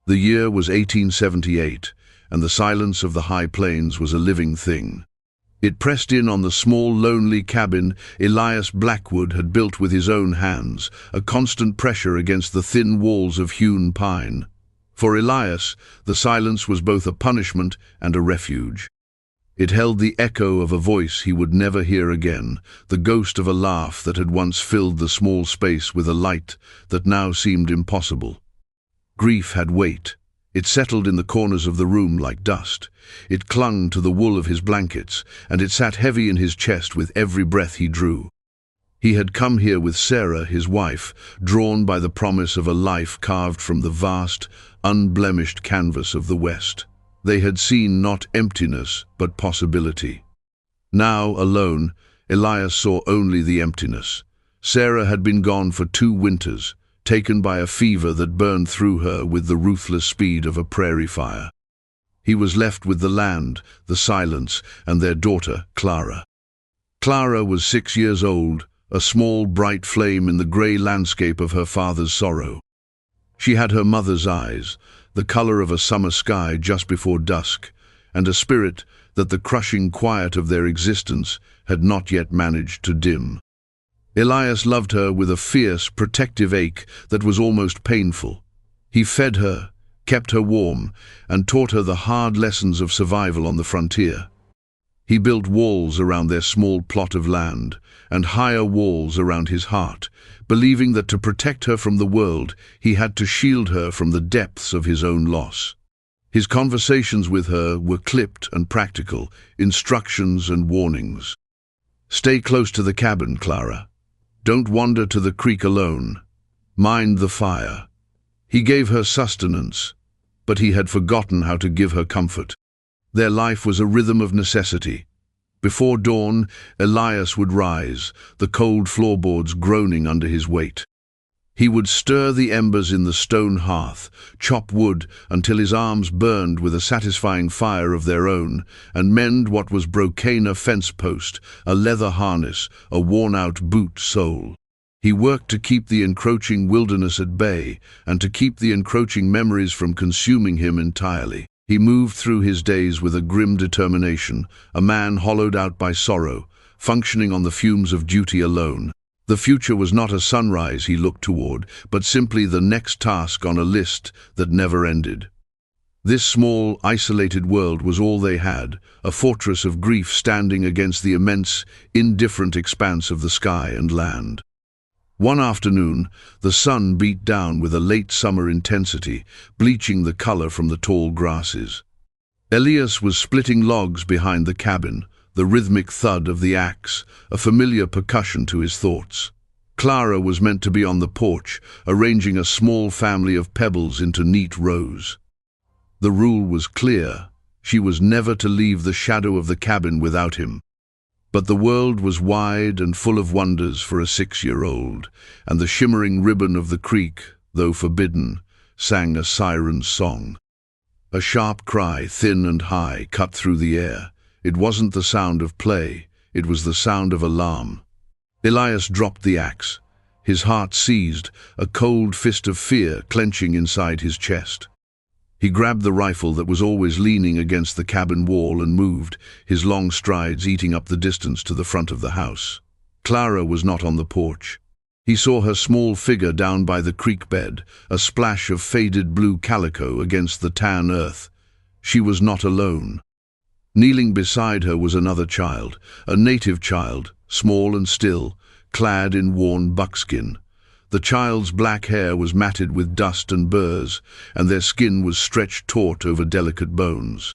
The year was 1878, and the silence of the high plains was a living thing. It pressed in on the small, lonely cabin Elias Blackwood had built with his own hands, a constant pressure against the thin walls of hewn pine. For Elias, the silence was both a punishment and a refuge. It held the echo of a voice he would never hear again, the ghost of a laugh that had once filled the small space with a light that now seemed impossible. Grief had weight. It settled in the corners of the room like dust. It clung to the wool of his blankets, and it sat heavy in his chest with every breath he drew. He had come here with Sarah, his wife, drawn by the promise of a life carved from the vast, unblemished canvas of the West. They had seen not emptiness, but possibility. Now, alone, Elias saw only the emptiness. Sarah had been gone for 2 winters, taken by a fever that burned through her with the ruthless speed of a prairie fire. He was left with the land, the silence, and their daughter, Clara. Clara was 6 years old, a small, bright flame in the grey landscape of her father's sorrow. She had her mother's eyes, the colour of a summer sky just before dusk, and a spirit that the crushing quiet of their existence had not yet managed to dim. Elias loved her with a fierce, protective ache that was almost painful. He fed her, kept her warm, and taught her the hard lessons of survival on the frontier. He built walls around their small plot of land, and higher walls around his heart, believing that to protect her from the world, he had to shield her from the depths of his own loss. His conversations with her were clipped and practical, instructions and warnings. "Stay close to the cabin, Clara. Don't wander to the creek alone. Mind the fire." He gave her sustenance, but he had forgotten how to give her comfort. Their life was a rhythm of necessity. Before dawn, Elias would rise, the cold floorboards groaning under his weight. He would stir the embers in the stone hearth, chop wood until his arms burned with a satisfying fire of their own, and mend what was broken a fence post, a leather harness, a worn-out boot sole. He worked to keep the encroaching wilderness at bay, and to keep the encroaching memories from consuming him entirely. He moved through his days with a grim determination, a man hollowed out by sorrow, functioning on the fumes of duty alone. The future was not a sunrise he looked toward, but simply the next task on a list that never ended. This small, isolated world was all they had, a fortress of grief standing against the immense, indifferent expanse of the sky and land. One afternoon, the sun beat down with a late summer intensity, bleaching the color from the tall grasses. Elias was splitting logs behind the cabin, the rhythmic thud of the axe, a familiar percussion to his thoughts. Clara was meant to be on the porch, arranging a small family of pebbles into neat rows. The rule was clear. She was never to leave the shadow of the cabin without him. But the world was wide and full of wonders for a 6-year-old, and the shimmering ribbon of the creek, though forbidden, sang a siren's song. A sharp cry, thin and high, cut through the air. It wasn't the sound of play, it was the sound of alarm. Elias dropped the axe. His heart seized, a cold fist of fear clenching inside his chest. He grabbed the rifle that was always leaning against the cabin wall and moved, his long strides eating up the distance to the front of the house. Clara was not on the porch. He saw her small figure down by the creek bed, a splash of faded blue calico against the tan earth. She was not alone. Kneeling beside her was another child, a native child, small and still, clad in worn buckskin. The child's black hair was matted with dust and burrs, and their skin was stretched taut over delicate bones.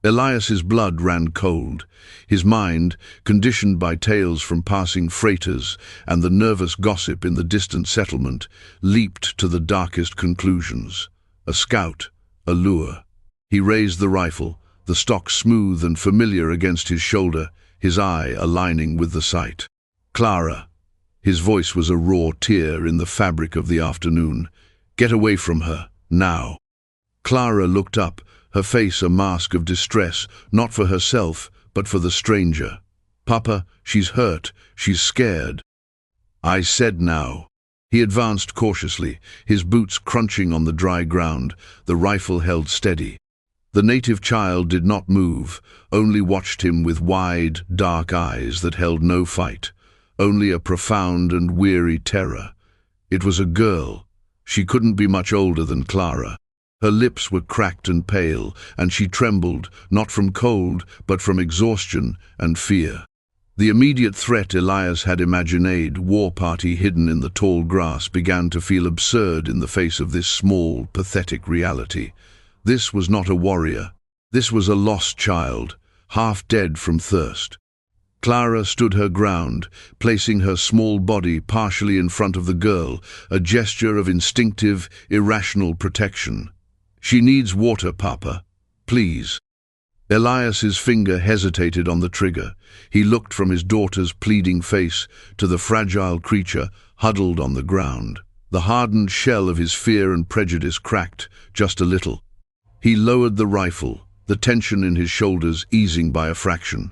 Elias's blood ran cold. His mind, conditioned by tales from passing freighters and the nervous gossip in the distant settlement, leaped to the darkest conclusions. A scout, a lure. He raised the rifle, the stock smooth and familiar against his shoulder, his eye aligning with the sight. "Clara." His voice was a raw tear in the fabric of the afternoon. "Get away from her, now." Clara looked up, her face a mask of distress, not for herself, but for the stranger. "Papa, she's hurt, she's scared." "I said now." He advanced cautiously, his boots crunching on the dry ground, the rifle held steady. The native child did not move, only watched him with wide, dark eyes that held no fight, only a profound and weary terror. It was a girl. She couldn't be much older than Clara. Her lips were cracked and pale, and she trembled, not from cold, but from exhaustion and fear. The immediate threat Elias had imagined, war party hidden in the tall grass, began to feel absurd in the face of this small, pathetic reality. This was not a warrior. This was a lost child, half dead from thirst. Clara stood her ground, placing her small body partially in front of the girl, a gesture of instinctive, irrational protection. "She needs water, Papa. Please." Elias's finger hesitated on the trigger. He looked from his daughter's pleading face to the fragile creature huddled on the ground. The hardened shell of his fear and prejudice cracked just a little. He lowered the rifle, the tension in his shoulders easing by a fraction.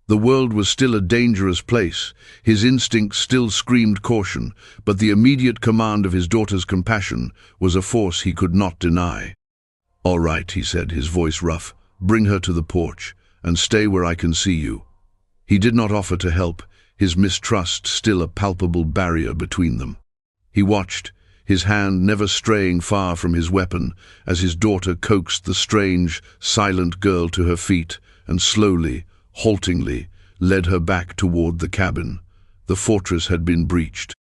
The world was still a dangerous place. His instincts still screamed caution, but the immediate command of his daughter's compassion was a force he could not deny. "All right," he said, his voice rough. "Bring her to the porch, and stay where I can see you." He did not offer to help, his mistrust still a palpable barrier between them. He watched, his hand never straying far from his weapon, as his daughter coaxed the strange, silent girl to her feet and slowly, haltingly, led her back toward the cabin. The fortress had been breached.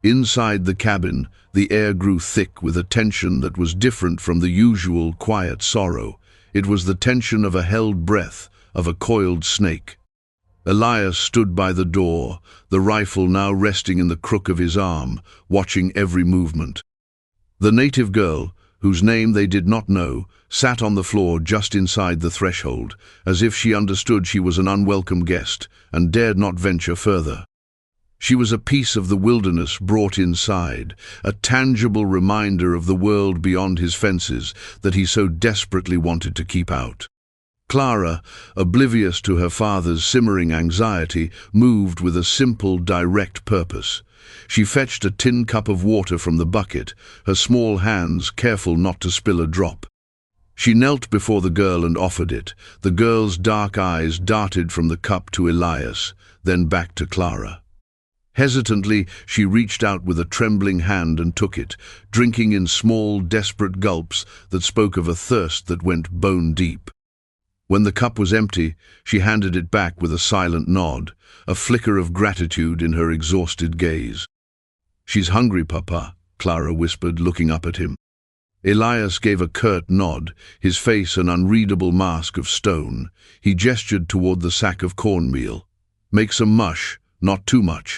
Inside the cabin, the air grew thick with a tension that was different from the usual quiet sorrow. It was the tension of a held breath, of a coiled snake. Elias stood by the door, the rifle now resting in the crook of his arm, watching every movement. The native girl, whose name they did not know, sat on the floor just inside the threshold, as if she understood she was an unwelcome guest and dared not venture further. She was a piece of the wilderness brought inside, a tangible reminder of the world beyond his fences that he so desperately wanted to keep out. Clara, oblivious to her father's simmering anxiety, moved with a simple, direct purpose. She fetched a tin cup of water from the bucket, her small hands careful not to spill a drop. She knelt before the girl and offered it. The girl's dark eyes darted from the cup to Elias, then back to Clara. Hesitantly, she reached out with a trembling hand and took it, drinking in small, desperate gulps that spoke of a thirst that went bone deep. When the cup was empty, she handed it back with a silent nod, a flicker of gratitude in her exhausted gaze. "She's hungry, Papa," Clara whispered, looking up at him. Elias gave a curt nod, his face an unreadable mask of stone. He gestured toward the sack of cornmeal. "Make some mush, not too much."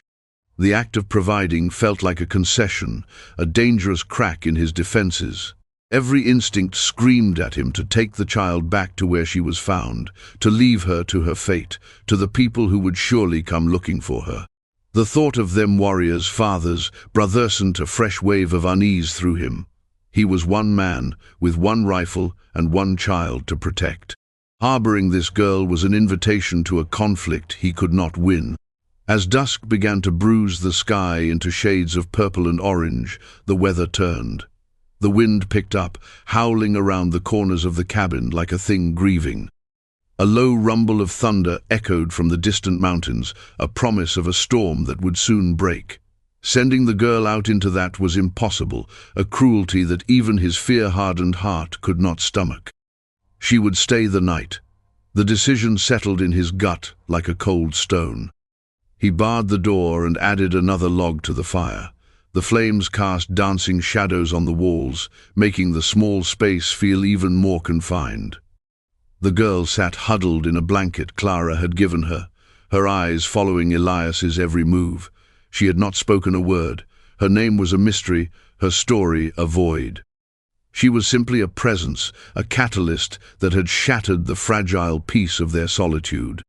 The act of providing felt like a concession, a dangerous crack in his defenses. Every instinct screamed at him to take the child back to where she was found, to leave her to her fate, to the people who would surely come looking for her. The thought of them warriors, fathers, brothers sent a fresh wave of unease through him. He was one man, with one rifle and one child to protect. Harboring this girl was an invitation to a conflict he could not win. As dusk began to bruise the sky into shades of purple and orange, the weather turned. The wind picked up, howling around the corners of the cabin like a thing grieving. A low rumble of thunder echoed from the distant mountains, a promise of a storm that would soon break. Sending the girl out into that was impossible, a cruelty that even his fear-hardened heart could not stomach. She would stay the night. The decision settled in his gut like a cold stone. He barred the door and added another log to the fire. The flames cast dancing shadows on the walls, making the small space feel even more confined. The girl sat huddled in a blanket Clara had given her, her eyes following Elias's every move. She had not spoken a word. Her name was a mystery, her story a void. She was simply a presence, a catalyst that had shattered the fragile peace of their solitude.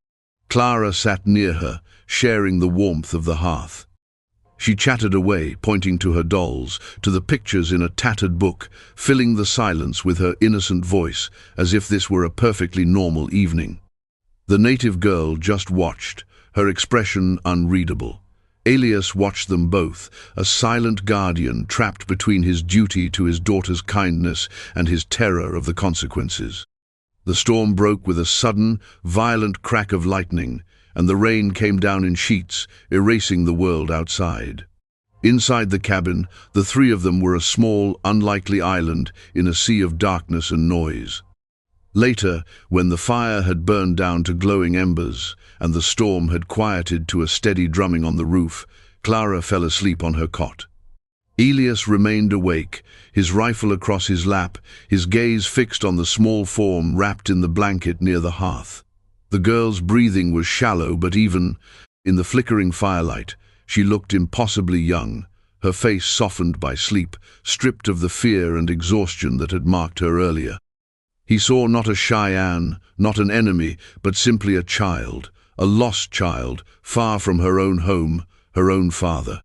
Clara sat near her, sharing the warmth of the hearth. She chattered away, pointing to her dolls, to the pictures in a tattered book, filling the silence with her innocent voice, as if this were a perfectly normal evening. The native girl just watched, her expression unreadable. Elias watched them both, a silent guardian trapped between his duty to his daughter's kindness and his terror of the consequences. The storm broke with a sudden, violent crack of lightning, and the rain came down in sheets, erasing the world outside. Inside the cabin, the three of them were a small, unlikely island in a sea of darkness and noise. Later, when the fire had burned down to glowing embers, and the storm had quieted to a steady drumming on the roof, Clara fell asleep on her cot. Elias remained awake, his rifle across his lap, his gaze fixed on the small form wrapped in the blanket near the hearth. The girl's breathing was shallow, but even in the flickering firelight, she looked impossibly young, her face softened by sleep, stripped of the fear and exhaustion that had marked her earlier. He saw not a Cheyenne, not an enemy, but simply a child, a lost child, far from her own home, her own father.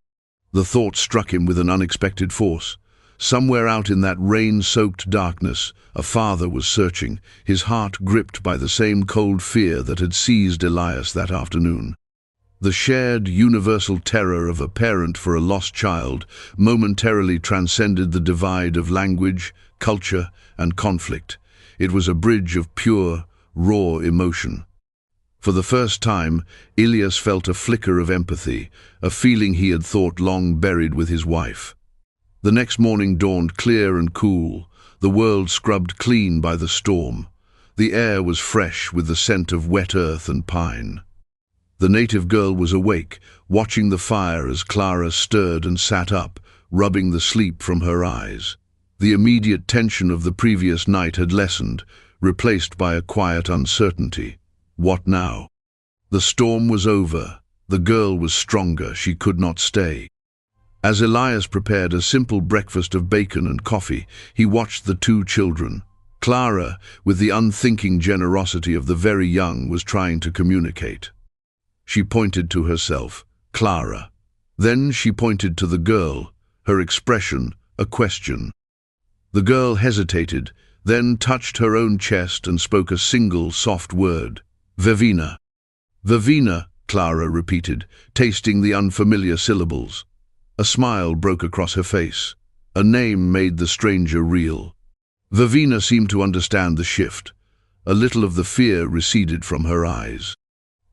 The thought struck him with an unexpected force. Somewhere out in that rain-soaked darkness, a father was searching, his heart gripped by the same cold fear that had seized Elias that afternoon. The shared, universal terror of a parent for a lost child momentarily transcended the divide of language, culture, and conflict. It was a bridge of pure, raw emotion. For the first time, Elias felt a flicker of empathy, a feeling he had thought long buried with his wife. The next morning dawned clear and cool, the world scrubbed clean by the storm. The air was fresh with the scent of wet earth and pine. The native girl was awake, watching the fire as Clara stirred and sat up, rubbing the sleep from her eyes. The immediate tension of the previous night had lessened, replaced by a quiet uncertainty. What now? The storm was over. The girl was stronger. She could not stay. As Elias prepared a simple breakfast of bacon and coffee, he watched the two children. Clara, with the unthinking generosity of the very young, was trying to communicate. She pointed to herself, Clara. Then she pointed to the girl, her expression a question. The girl hesitated, then touched her own chest and spoke a single soft word. Vivina. Vivina, Clara repeated, tasting the unfamiliar syllables. A smile broke across her face. A name made the stranger real. Vivina seemed to understand the shift. A little of the fear receded from her eyes.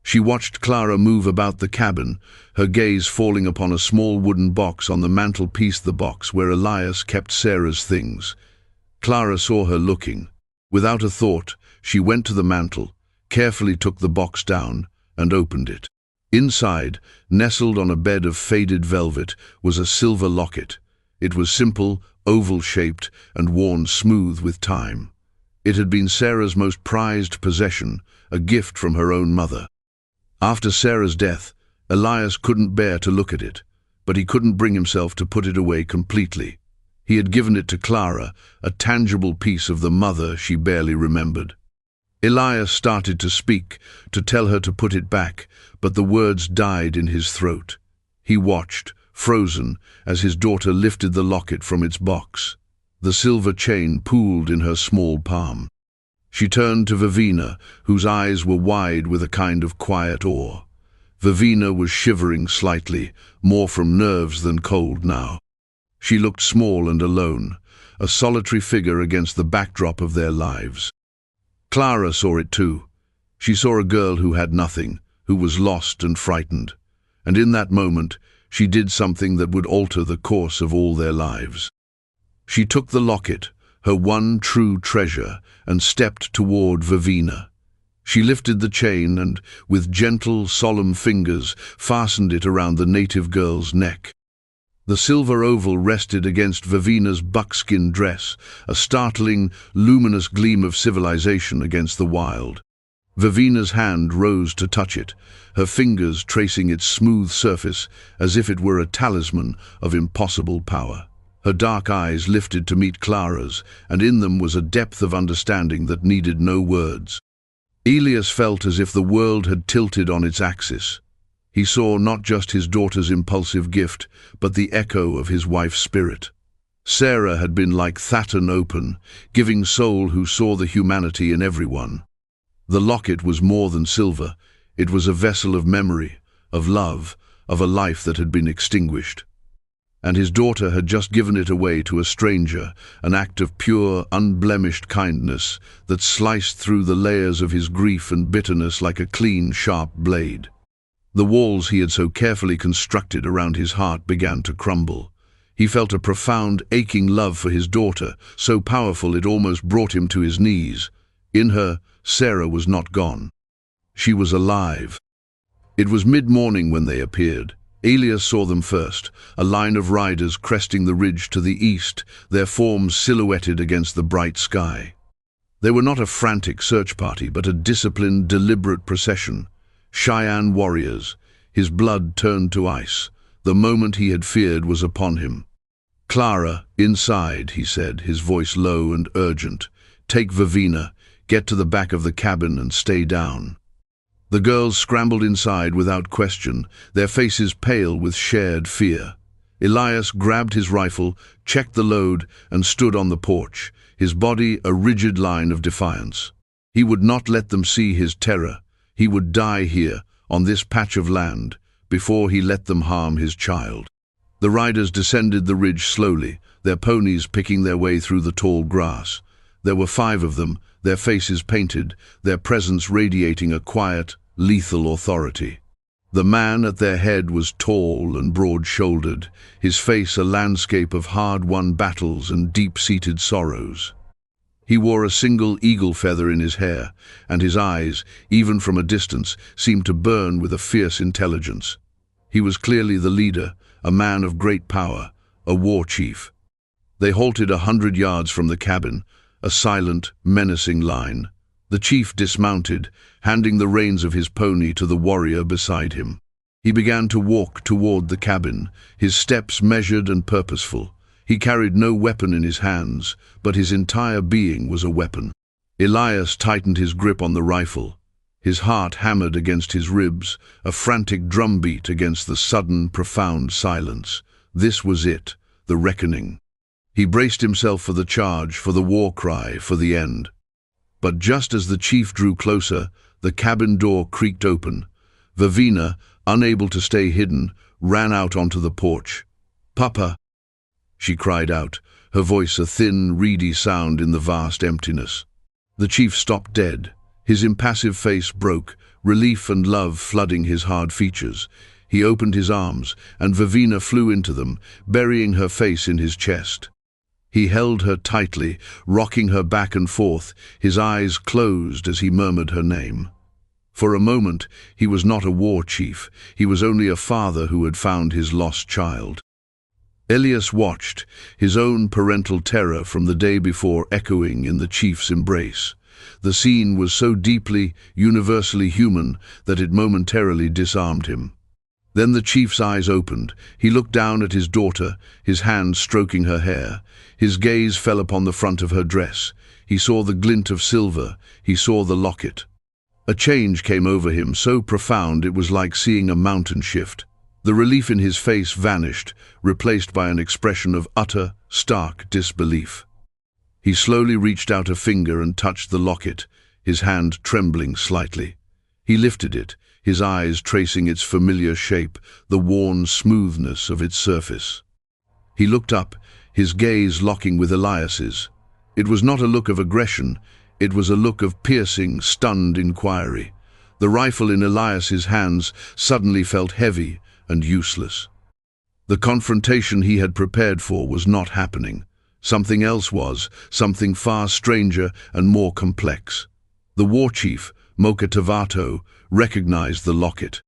She watched Clara move about the cabin, her gaze falling upon a small wooden box on the mantelpiece, the box where Elias kept Sarah's things. Clara saw her looking. Without a thought, she went to the mantel, carefully took the box down, and opened it. Inside, nestled on a bed of faded velvet, was a silver locket. It was simple, oval-shaped, and worn smooth with time. It had been Sarah's most prized possession, a gift from her own mother. After Sarah's death, Elias couldn't bear to look at it, but he couldn't bring himself to put it away completely. He had given it to Clara, a tangible piece of the mother she barely remembered. Elias started to speak, to tell her to put it back, but the words died in his throat. He watched, frozen, as his daughter lifted the locket from its box. The silver chain pooled in her small palm. She turned to Vivina, whose eyes were wide with a kind of quiet awe. Vivina was shivering slightly, more from nerves than cold now. She looked small and alone, a solitary figure against the backdrop of their lives. Clara saw it too. She saw a girl who had nothing, who was lost and frightened. And in that moment, she did something that would alter the course of all their lives. She took the locket, her one true treasure, and stepped toward Vivina. She lifted the chain and, with gentle, solemn fingers, fastened it around the native girl's neck. The silver oval rested against Vivina's buckskin dress, a startling, luminous gleam of civilization against the wild. Vivina's hand rose to touch it, her fingers tracing its smooth surface as if it were a talisman of impossible power. Her dark eyes lifted to meet Clara's, and in them was a depth of understanding that needed no words. Elias felt as if the world had tilted on its axis. He saw not just his daughter's impulsive gift, but the echo of his wife's spirit. Sarah had been like Thaton open, giving soul who saw the humanity in everyone. The locket was more than silver. It was a vessel of memory, of love, of a life that had been extinguished. And his daughter had just given it away to a stranger, an act of pure, unblemished kindness that sliced through the layers of his grief and bitterness like a clean, sharp blade. The walls he had so carefully constructed around his heart began to crumble. He felt a profound, aching love for his daughter, so powerful it almost brought him to his knees. In her, Sarah was not gone. She was alive. It was mid-morning when they appeared. Elias saw them first, a line of riders cresting the ridge to the east, their forms silhouetted against the bright sky. They were not a frantic search party, but a disciplined, deliberate procession. Cheyenne warriors. His blood turned to ice. The moment he had feared was upon him. "Clara, inside," he said, his voice low and urgent. "Take Vivina, get to the back of the cabin and stay down." The girls scrambled inside without question, their faces pale with shared fear. Elias grabbed his rifle, checked the load, and stood on the porch, his body a rigid line of defiance. He would not let them see his terror. He would die here, on this patch of land, before he let them harm his child. The riders descended the ridge slowly, their ponies picking their way through the tall grass. There were 5 of them, their faces painted, their presence radiating a quiet, lethal authority. The man at their head was tall and broad-shouldered, his face a landscape of hard-won battles and deep-seated sorrows. He wore a single eagle feather in his hair, and his eyes, even from a distance, seemed to burn with a fierce intelligence. He was clearly the leader, a man of great power, a war chief. They halted 100 yards from the cabin, a silent, menacing line. The chief dismounted, handing the reins of his pony to the warrior beside him. He began to walk toward the cabin, his steps measured and purposeful. He carried no weapon in his hands, but his entire being was a weapon. Elias tightened his grip on the rifle. His heart hammered against his ribs, a frantic drumbeat against the sudden, profound silence. This was it, the reckoning. He braced himself for the charge, for the war cry, for the end. But just as the chief drew closer, the cabin door creaked open. Vivina, unable to stay hidden, ran out onto the porch. "Papa!" she cried out, her voice a thin, reedy sound in the vast emptiness. The chief stopped dead. His impassive face broke, relief and love flooding his hard features. He opened his arms, and Vivina flew into them, burying her face in his chest. He held her tightly, rocking her back and forth, his eyes closed as he murmured her name. For a moment, he was not a war chief. He was only a father who had found his lost child. Elias watched, his own parental terror from the day before echoing in the chief's embrace. The scene was so deeply, universally human that it momentarily disarmed him. Then the chief's eyes opened. He looked down at his daughter, his hand stroking her hair. His gaze fell upon the front of her dress. He saw the glint of silver. He saw the locket. A change came over him, so profound it was like seeing a mountain shift. The relief in his face vanished, replaced by an expression of utter, stark disbelief. He slowly reached out a finger and touched the locket, his hand trembling slightly. He lifted it, his eyes tracing its familiar shape, the worn smoothness of its surface. He looked up, his gaze locking with Elias's. It was not a look of aggression, it was a look of piercing, stunned inquiry. The rifle in Elias's hands suddenly felt heavy and useless. The confrontation he had prepared for was not happening. Something else was, something far stranger and more complex. The war chief, Moketavato, recognized the locket.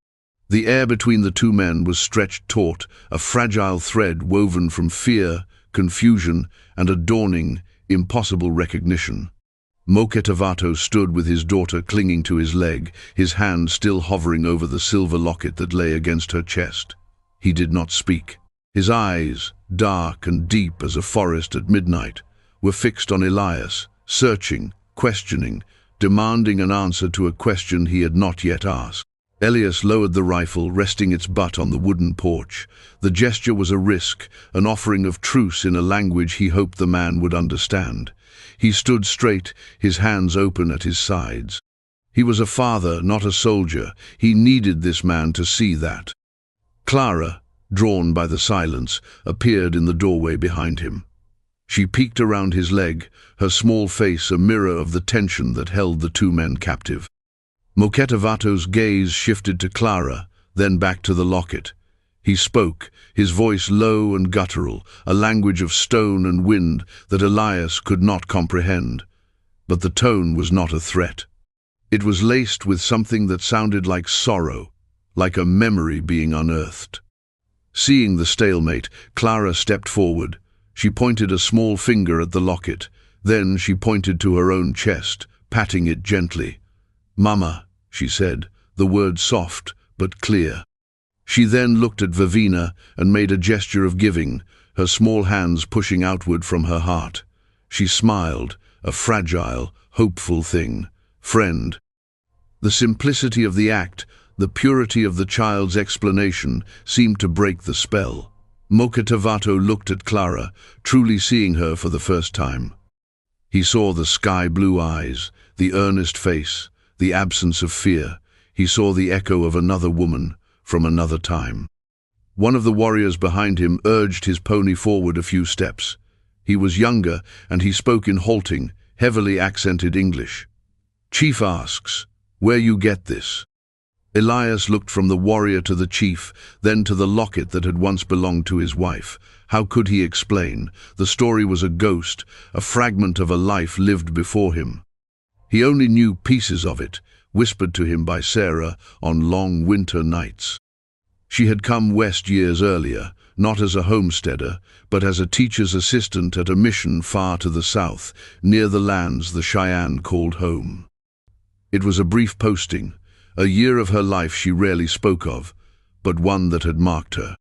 The air between the two men was stretched taut, a fragile thread woven from fear, confusion, and a dawning, impossible recognition. Moketavato stood with his daughter clinging to his leg, his hand still hovering over the silver locket that lay against her chest. He did not speak. His eyes, dark and deep as a forest at midnight, were fixed on Elias, searching, questioning, demanding an answer to a question he had not yet asked. Elias lowered the rifle, resting its butt on the wooden porch. The gesture was a risk, an offering of truce in a language he hoped the man would understand. He stood straight, his hands open at his sides. He was a father, not a soldier. He needed this man to see that. Clara, drawn by the silence, appeared in the doorway behind him. She peeked around his leg, her small face a mirror of the tension that held the two men captive. Moketavato's gaze shifted to Clara, then back to the locket. He spoke, his voice low and guttural, a language of stone and wind that Elias could not comprehend. But the tone was not a threat. It was laced with something that sounded like sorrow, like a memory being unearthed. Seeing the stalemate, Clara stepped forward. She pointed a small finger at the locket. Then she pointed to her own chest, patting it gently. "Mama," she said, the word soft but clear. She then looked at Vivina and made a gesture of giving, her small hands pushing outward from her heart. She smiled, a fragile, hopeful thing. "Friend." The simplicity of the act, the purity of the child's explanation, seemed to break the spell. Moketavato looked at Clara, truly seeing her for the first time. He saw the sky-blue eyes, the earnest face, the absence of fear. He saw the echo of another woman, from another time. One of the warriors behind him urged his pony forward a few steps. He was younger, and he spoke in halting, heavily accented English. "Chief asks, where you get this?" Elias looked from the warrior to the chief, then to the locket that had once belonged to his wife. How could he explain? The story was a ghost, a fragment of a life lived before him. He only knew pieces of it, whispered to him by Sarah on long winter nights. She had come west years earlier, not as a homesteader, but as a teacher's assistant at a mission far to the south, near the lands the Cheyenne called home. It was a brief posting, a year of her life she rarely spoke of, but one that had marked her.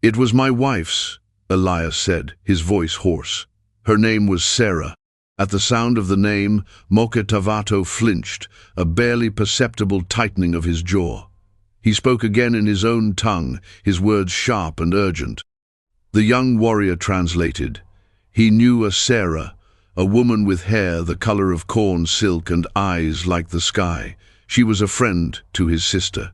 "It was my wife's," Elias said, his voice hoarse. "Her name was Sarah." At the sound of the name, Moketavato flinched, a barely perceptible tightening of his jaw. He spoke again in his own tongue, his words sharp and urgent. The young warrior translated. He knew a Sarah, a woman with hair the color of corn silk and eyes like the sky. She was a friend to his sister.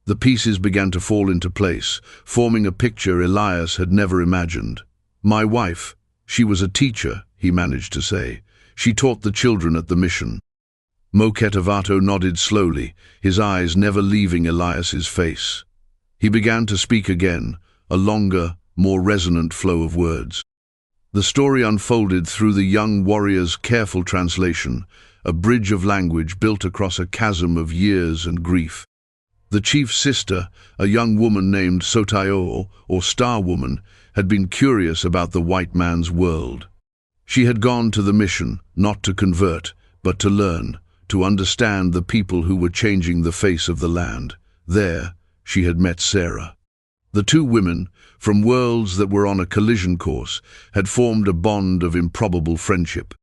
The pieces began to fall into place, forming a picture Elias had never imagined. "My wife, she was a teacher," he managed to say. "She taught the children at the mission." Moketavato nodded slowly, his eyes never leaving Elias's face. He began to speak again, a longer, more resonant flow of words. The story unfolded through the young warrior's careful translation, a bridge of language built across a chasm of years and grief. The chief's sister, a young woman named Sotayo, or Star Woman, had been curious about the white man's world. She had gone to the mission, not to convert, but to learn, to understand the people who were changing the face of the land. There, she had met Sarah. The two women, from worlds that were on a collision course, had formed a bond of improbable friendship.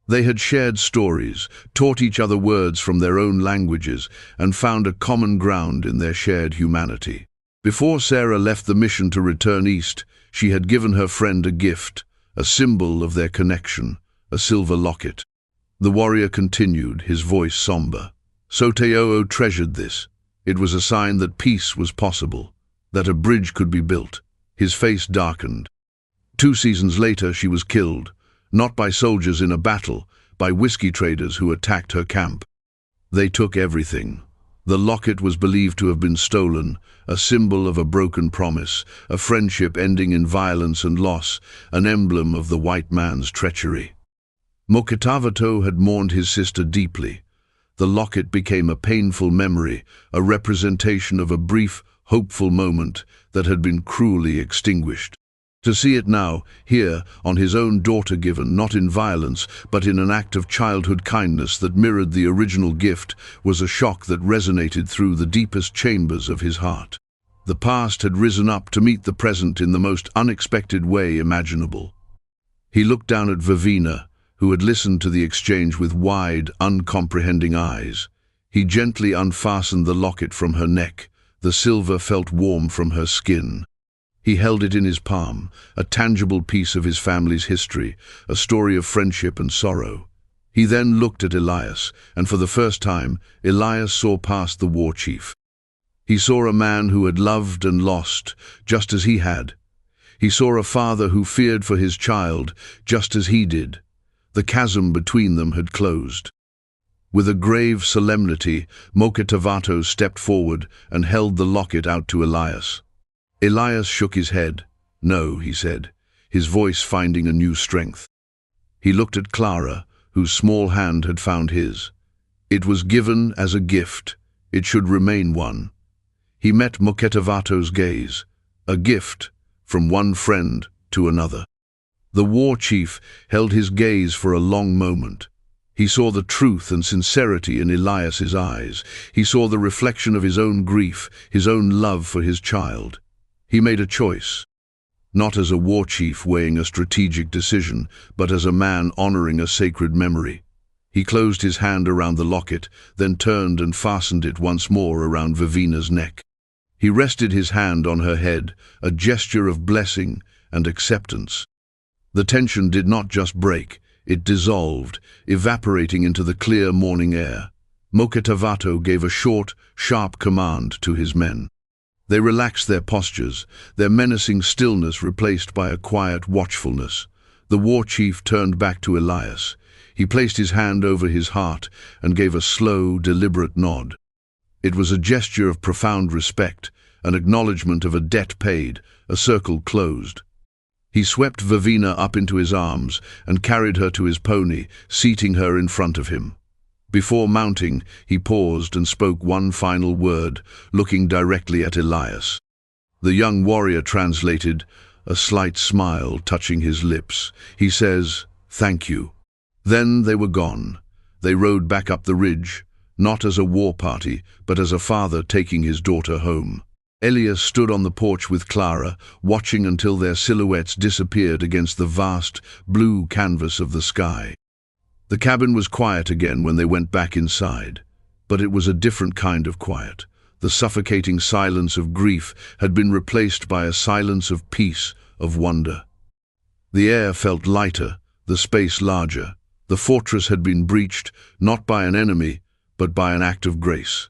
They had shared stories, taught each other words from their own languages, and found a common ground in their shared humanity. Before Sarah left the mission to return east, she had given her friend a gift, a symbol of their connection, a silver locket. The warrior continued, his voice somber. Sotayo treasured this. It was a sign that peace was possible, that a bridge could be built. His face darkened. 2 seasons later, she was killed, not by soldiers in a battle, by whiskey traders who attacked her camp. They took everything. The locket was believed to have been stolen, a symbol of a broken promise, a friendship ending in violence and loss, an emblem of the white man's treachery. Moketavato had mourned his sister deeply. The locket became a painful memory, a representation of a brief, hopeful moment that had been cruelly extinguished. To see it now, here, on his own daughter given, not in violence, but in an act of childhood kindness that mirrored the original gift, was a shock that resonated through the deepest chambers of his heart. The past had risen up to meet the present in the most unexpected way imaginable. He looked down at Vivina, who had listened to the exchange with wide, uncomprehending eyes. He gently unfastened the locket from her neck. The silver felt warm from her skin. He held it in his palm, a tangible piece of his family's history, a story of friendship and sorrow. He then looked at Elias, and for the first time, Elias saw past the war chief. He saw a man who had loved and lost, just as he had. He saw a father who feared for his child, just as he did. The chasm between them had closed. With a grave solemnity, Moketavato stepped forward and held the locket out to Elias. Elias shook his head. "No," he said, his voice finding a new strength. He looked at Clara, whose small hand had found his. It was given as a gift. It should remain one. He met Moketavato's gaze. A gift from one friend to another. The war chief held his gaze for a long moment. He saw the truth and sincerity in Elias's eyes. He saw the reflection of his own grief, his own love for his child. He made a choice, not as a war chief weighing a strategic decision, but as a man honoring a sacred memory. He closed his hand around the locket, then turned and fastened it once more around Vivina's neck. He rested his hand on her head, a gesture of blessing and acceptance. The tension did not just break, it dissolved, evaporating into the clear morning air. Moketavato gave a short, sharp command to his men. They relaxed their postures, their menacing stillness replaced by a quiet watchfulness. The war chief turned back to Elias. He placed his hand over his heart and gave a slow, deliberate nod. It was a gesture of profound respect, an acknowledgement of a debt paid, a circle closed. He swept Vivina up into his arms and carried her to his pony, seating her in front of him. Before mounting, he paused and spoke one final word, looking directly at Elias. The young warrior translated, a slight smile touching his lips. He says, "Thank you." Then they were gone. They rode back up the ridge, not as a war party, but as a father taking his daughter home. Elias stood on the porch with Clara, watching until their silhouettes disappeared against the vast, blue canvas of the sky. The cabin was quiet again when they went back inside, but it was a different kind of quiet. The suffocating silence of grief had been replaced by a silence of peace, of wonder. The air felt lighter, the space larger. The fortress had been breached, not by an enemy, but by an act of grace.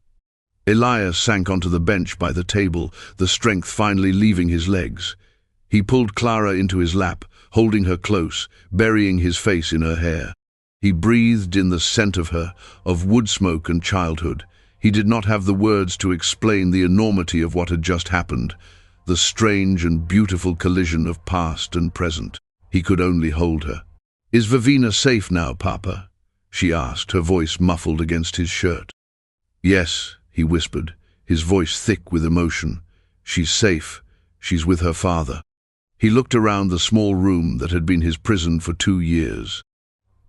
Elias sank onto the bench by the table, the strength finally leaving his legs. He pulled Clara into his lap, holding her close, burying his face in her hair. He breathed in the scent of her, of wood smoke and childhood. He did not have the words to explain the enormity of what had just happened, the strange and beautiful collision of past and present. He could only hold her. "Is Vivina safe now, Papa?" she asked, her voice muffled against his shirt. "Yes," he whispered, his voice thick with emotion. "She's safe. She's with her father." He looked around the small room that had been his prison for 2 years.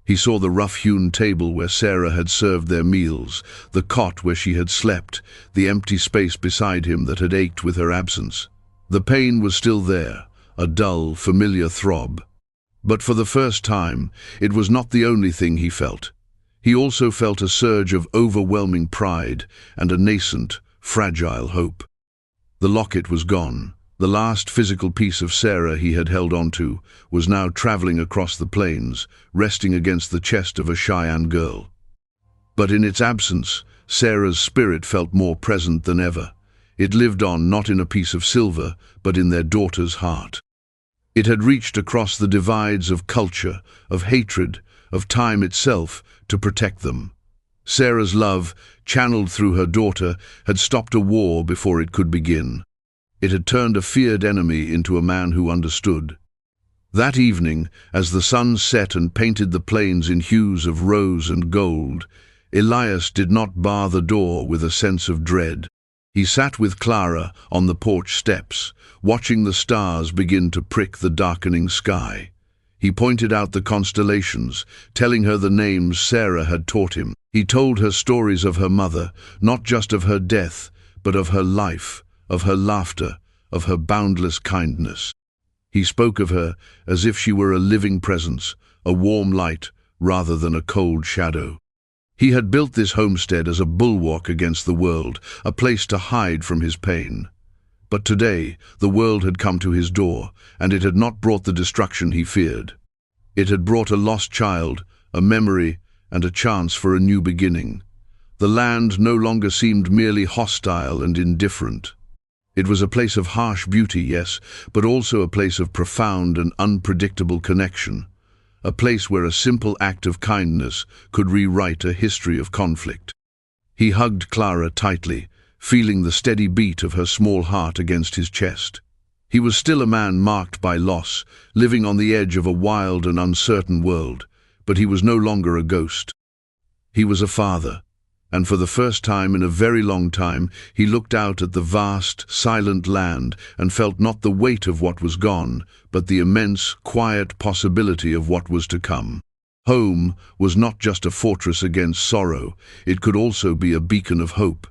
He saw the rough-hewn table where Sarah had served their meals, the cot where she had slept, the empty space beside him that had ached with her absence. The pain was still there, a dull, familiar throb. But for the first time, it was not the only thing he felt. He also felt a surge of overwhelming pride and a nascent, fragile hope. The locket was gone. The last physical piece of Sarah he had held onto was now traveling across the plains, resting against the chest of a Cheyenne girl. But in its absence, Sarah's spirit felt more present than ever. It lived on not in a piece of silver, but in their daughter's heart. It had reached across the divides of culture, of hatred, of time itself, to protect them. Sarah's love, channeled through her daughter, had stopped a war before it could begin. It had turned a feared enemy into a man who understood. That evening, as the sun set and painted the plains in hues of rose and gold, Elias did not bar the door with a sense of dread. He sat with Clara on the porch steps, watching the stars begin to prick the darkening sky. He pointed out the constellations, telling her the names Sarah had taught him. He told her stories of her mother, not just of her death, but of her life, of her laughter, of her boundless kindness. He spoke of her as if she were a living presence, a warm light rather than a cold shadow. He had built this homestead as a bulwark against the world, a place to hide from his pain. But today, the world had come to his door, and it had not brought the destruction he feared. It had brought a lost child, a memory, and a chance for a new beginning. The land no longer seemed merely hostile and indifferent. It was a place of harsh beauty, yes, but also a place of profound and unpredictable connection. A place where a simple act of kindness could rewrite a history of conflict. He hugged Clara tightly, feeling the steady beat of her small heart against his chest. He was still a man marked by loss, living on the edge of a wild and uncertain world, but he was no longer a ghost. He was a father, and for the first time in a very long time, he looked out at the vast, silent land and felt not the weight of what was gone, but the immense, quiet possibility of what was to come. Home was not just a fortress against sorrow, it could also be a beacon of hope.